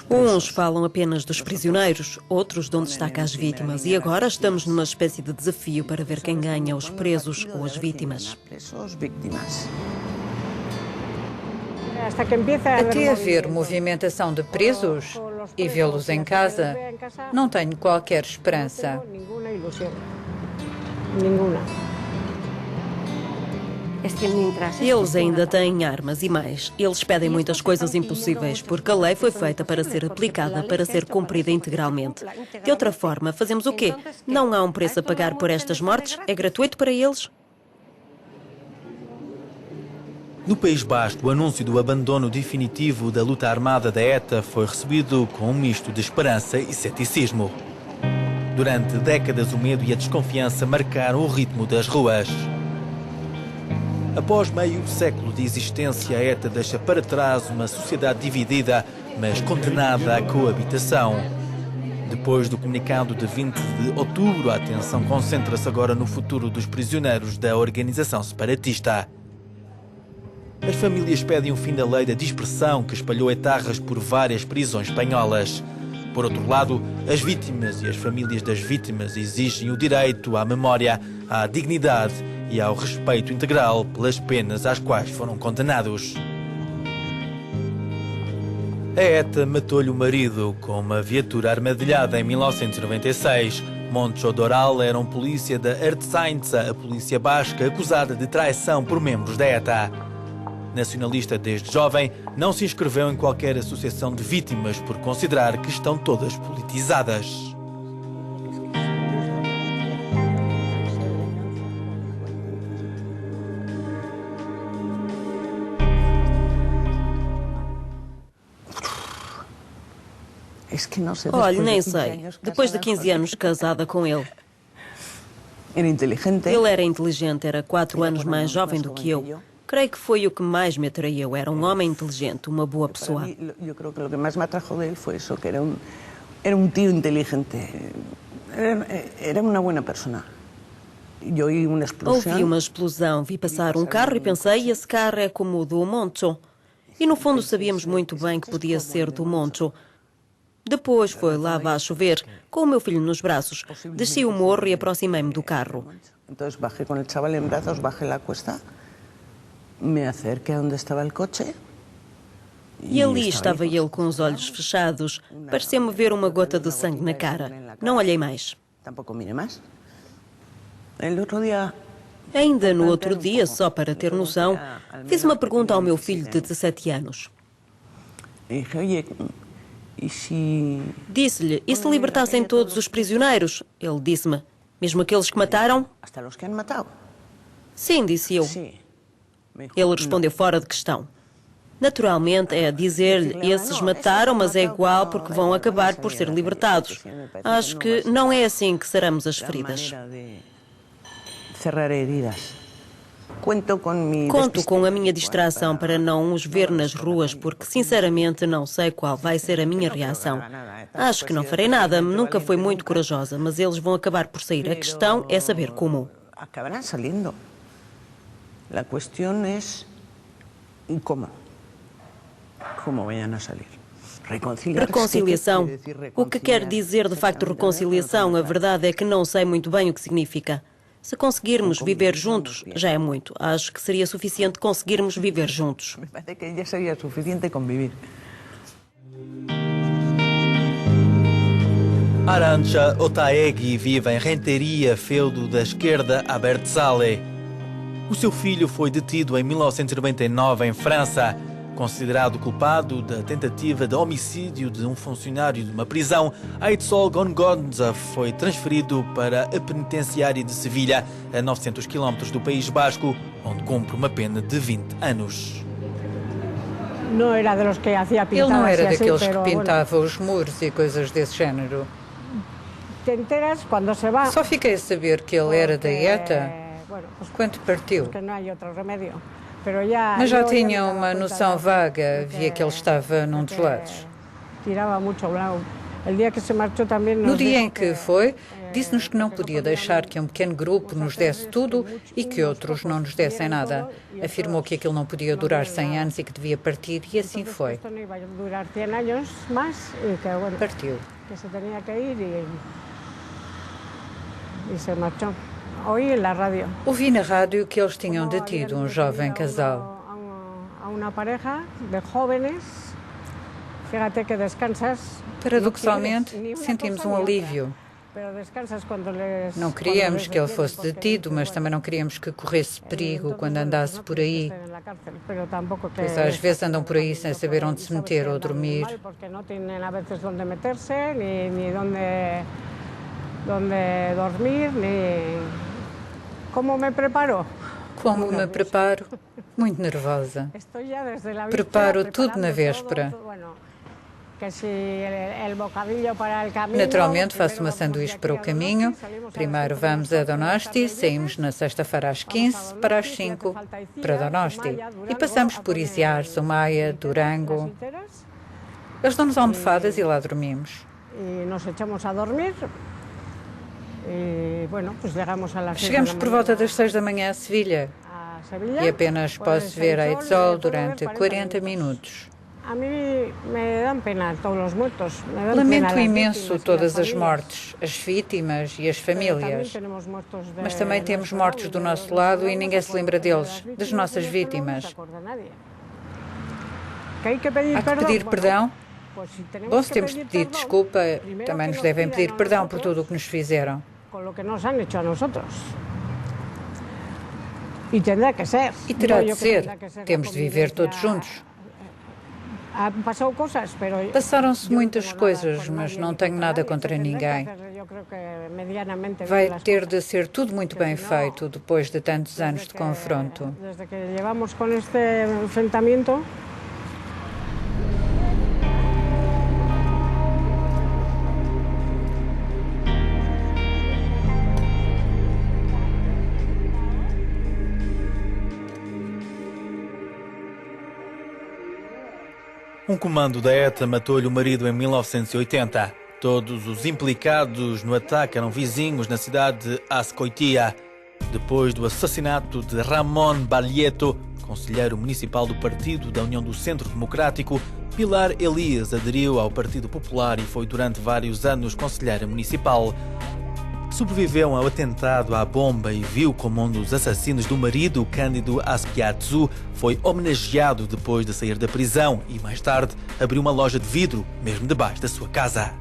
Uns falam apenas dos prisioneiros, outros de onde destaca as vítimas. E agora estamos numa espécie de desafio para ver quem ganha, os presos ou as vítimas. Até haver movimentação de presos e vê-los em casa, não tenho qualquer esperança. Eles ainda têm armas e mais. Eles pedem muitas coisas impossíveis, porque a lei foi feita para ser aplicada, para ser cumprida integralmente. De outra forma, fazemos o quê? Não há um preço a pagar por estas mortes? É gratuito para eles? No País Basco, o anúncio do abandono definitivo da luta armada da ETA foi recebido com um misto de esperança e ceticismo. Durante décadas, o medo e a desconfiança marcaram o ritmo das ruas. Após meio século de existência, a ETA deixa para trás uma sociedade dividida, mas condenada à coabitação. Depois do comunicado de 20 de outubro, a atenção concentra-se agora no futuro dos prisioneiros da organização separatista. As famílias pedem o fim da lei da dispersão que espalhou etarras por várias prisões espanholas. Por outro lado, as vítimas e as famílias das vítimas exigem o direito à memória, à dignidade e ao respeito integral pelas penas às quais foram condenados. A ETA matou-lhe o marido com uma viatura armadilhada em 1996. Moncho Doral era um polícia da Ertzaintza, a polícia basca acusada de traição por membros da ETA. Nacionalista desde jovem, não se inscreveu em qualquer associação de vítimas por considerar que estão todas politizadas. Olha, nem sei. Depois de 15 anos casada com ele. Ele era inteligente, era 4 anos mais jovem do que eu. Creio que foi o que mais me atraiu. Era um homem inteligente, uma boa pessoa. Eu creo que o que mais me atrajo dele foi isso, que era um tio inteligente. Era uma boa pessoa. Ouvi uma explosão, vi passar um carro e pensei, esse carro é como o do Moncho. E no fundo sabíamos muito bem que podia ser do Moncho. Depois foi lá abaixo ver, com o meu filho nos braços. Desci o morro e aproximei-me do carro. Então bajei com o chaval em braços, bajei a cuesta, me acerquei onde estava o coche. E ali estava ele com os olhos fechados. Pareceu-me ver uma gota de sangue na cara. Não olhei mais. Tampouco mirei mais. El outro dia... Ainda no outro dia, só para ter noção, fiz uma pergunta ao meu filho de 17 anos. Disse-lhe, e se libertassem todos os prisioneiros? Ele disse-me, mesmo aqueles que mataram? Hasta los que han matado? Sim, disse eu. Ele respondeu fora de questão. Naturalmente, é dizer-lhe, esses mataram, mas é igual porque vão acabar por ser libertados. Acho que não é assim que saramos as feridas. Conto com a minha distração para não os ver nas ruas, porque sinceramente não sei qual vai ser a minha reação. Acho que não farei nada, nunca fui muito corajosa, mas eles vão acabar por sair. A questão é saber como. Acabarán saliendo. La cuestión es cómo. Cómo vayan a salir. Reconciliação. O que quer dizer de facto reconciliação? A verdade é que não sei muito bem o que significa. Se conseguirmos viver juntos, já é muito. Acho que seria suficiente conseguirmos viver juntos. Me parece que já seria suficiente conviver. Arantxa Otaegui vive em Renteria, feudo da esquerda a Bertzale. O seu filho foi detido em 1999 em França. Considerado culpado da tentativa de homicídio de um funcionário de uma prisão, Aitzol Gongonza foi transferido para a penitenciária de Sevilha, a 900 km do País Basco, onde cumpre uma pena de 20 anos. Ele não era daqueles que pintava os muros e coisas desse género. Só fiquei a saber que ele era da ETA quando partiu. Mas já tinha uma noção vaga, via que ele estava num dos lados. No dia em que foi, Disse-nos que não podia deixar que um pequeno grupo nos desse tudo e que outros não nos dessem nada. Afirmou que aquilo não podia durar 100 anos e que devia partir, e assim foi. Partiu. Ouvi na rádio que eles tinham detido um jovem casal. Paradoxalmente, sentimos um alívio. Não queríamos que ele fosse detido, mas também não queríamos que corresse perigo quando andasse por aí. Pois às vezes andam por aí sem saber onde se meter ou dormir. Como me preparo? Como me preparo? Muito nervosa. Preparo tudo na véspera. Naturalmente faço uma sanduíche para o caminho. Primeiro vamos a Donosti, saímos na sexta-feira às 15, para as 5 para Donosti. E passamos por Isiar, Somaia, Durango. Eles dão-nos almofadas e lá dormimos. Chegamos por volta das 6 da manhã a Sevilha e apenas posso ver a Itzol durante 40 minutos. Lamento imenso todas as mortes, as vítimas e as famílias. Mas também temos mortos do nosso lado e ninguém se lembra deles, das nossas vítimas. Há que pedir perdão? Bom, se temos de pedir desculpa, também nos devem pedir perdão por tudo o que nos fizeram. E terá de ser. Temos de viver todos juntos. Passaram-se muitas coisas, mas não tenho nada contra ninguém. Vai ter de ser tudo muito bem feito depois de tantos anos de confronto. Um comando da ETA matou-lhe o marido em 1980. Todos os implicados no ataque eram vizinhos na cidade de Azkoitia. Depois do assassinato de Ramón Balieto, conselheiro municipal do Partido da União do Centro Democrático, Pilar Elias aderiu ao Partido Popular e foi durante vários anos conselheira municipal. Sobreviveu ao atentado à bomba e viu como um dos assassinos do marido, Cândido Azpiazu, foi homenageado depois de sair da prisão e, mais tarde, abriu uma loja de vidro, mesmo debaixo da sua casa.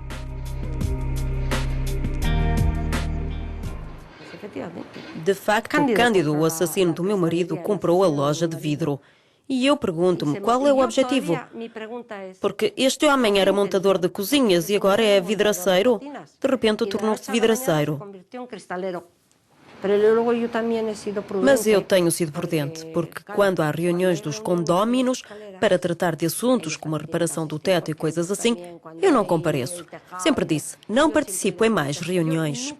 De facto, Cândido, o assassino do meu marido, comprou a loja de vidro. E eu pergunto-me qual é o objetivo. Porque este homem era montador de cozinhas e agora é vidraceiro. De repente tornou-se vidraceiro. Mas eu tenho sido prudente, porque quando há reuniões dos condóminos para tratar de assuntos como a reparação do teto e coisas assim, eu não compareço. Sempre disse, não participo em mais reuniões.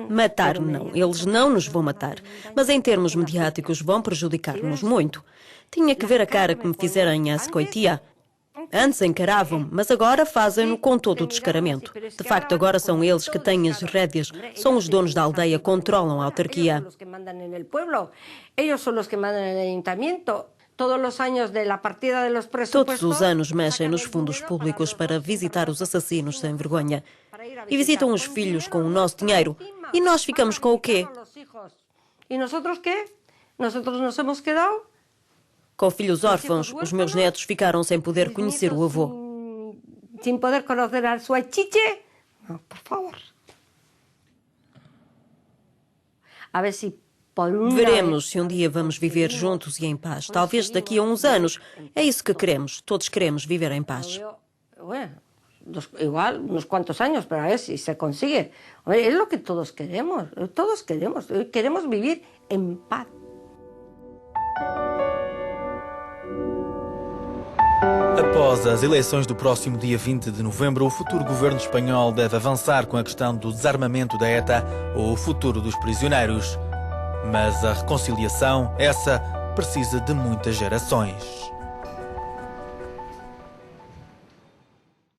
Matar não, eles não nos vão matar, mas em termos mediáticos vão prejudicar-nos muito. Tinha que ver a cara que me fizeram em Azkoitia. Antes encaravam, mas agora fazem-no com todo o descaramento. De facto, agora são eles que têm as rédeas, são os donos da aldeia, controlam a autarquia. Todos os anos mexem nos fundos públicos para visitar os assassinos sem vergonha. E visitam os filhos com o nosso dinheiro. E nós ficamos com o quê? E nós quê? Nós nos hemos quedado com filhos órfãos, os meus netos ficaram sem poder conhecer o avô. Sem poder conhecer a sua chiche? Não, por favor. A ver se veremos se um dia vamos viver juntos e em paz. Talvez daqui a uns anos. É isso que queremos. Todos queremos viver em paz. Igual, uns quantos anos, para ver se se consigue. É o que todos queremos. Todos queremos. Queremos viver em paz. Após as eleições do próximo dia 20 de novembro, o futuro governo espanhol deve avançar com a questão do desarmamento da ETA ou o futuro dos prisioneiros. Mas a reconciliação, essa, precisa de muitas gerações.